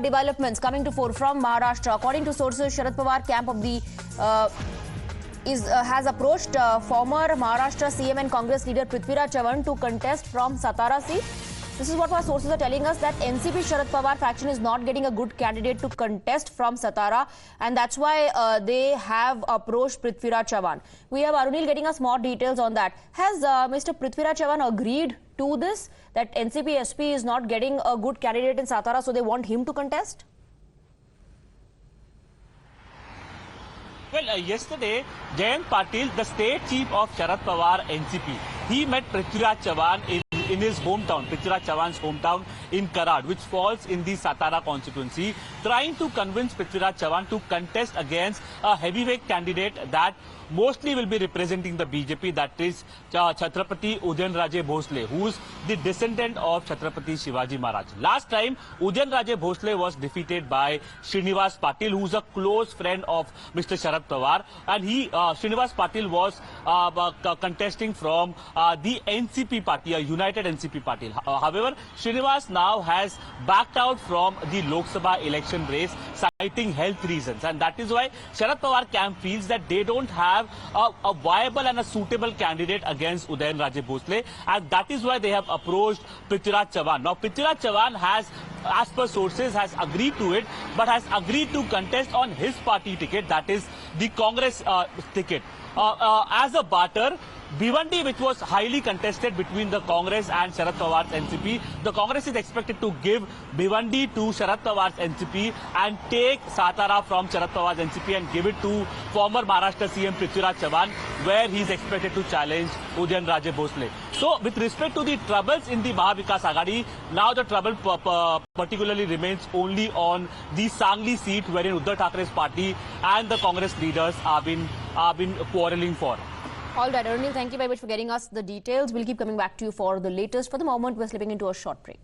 developments coming to fore from Maharashtra. According to sources, Sharad Pawar camp of the has approached former Maharashtra CM and Congress leader Prithviraj Chavan to contest from Satara seat. This is what our sources are telling us, that NCP Sharad Pawar faction is not getting a good candidate to contest from Satara, and that's why they have approached Prithviraj Chavan. We have Arunil getting us more details on that. Has Mr. Prithviraj Chavan agreed to this, that NCP SP is not getting a good candidate in Satara, so they want him to contest? Well, yesterday, Jayant Patil, the state chief of Sharad Pawar NCP, he met Prithviraj Chavan in his hometown, Prithviraj Chavan's hometown in Karad, which falls in the Satara constituency, trying to convince Prithviraj Chavan to contest against a heavyweight candidate that mostly will be representing the BJP, that is Chhatrapati Udayanraje Bhosle, who's the descendant of Chhatrapati Shivaji Maharaj. Last time, Udayanraje Bhosle was defeated by Srinivas Patil, who's a close friend of Mr. Sharad Pawar, and Srinivas Patil was contesting from the NCP party, a united NCP party. However, Srinivas now has backed out from the Lok Sabha election race, citing health reasons, and that is why Sharad Pawar camp feels that they don't have a viable and a suitable candidate against Udayanraje Bhosle, and that is why they have approached Prithviraj Chavan. Now, Prithviraj Chavan has, as per sources, has agreed to it, but has agreed to contest on his party ticket, that is the Congress ticket. As a barter, Bhiwandi, which was highly contested between the Congress and Sharad Pawar's NCP, the Congress is expected to give Bhiwandi to Sharad Pawar's NCP and take Satara from Sharad Pawar's NCP and give it to former Maharashtra CM Prithviraj Chavan, where he is expected to challenge Udayanraje Bhosle. So, with respect to the troubles in the Maha Vikas Aghadi, now the trouble particularly remains only on the Sangli seat, wherein Uddhav Thackeray's party and the Congress leaders have been quarreling for. All right, Arunil, thank you very much for getting us the details. We'll keep coming back to you for the latest. For the moment, we're slipping into a short break.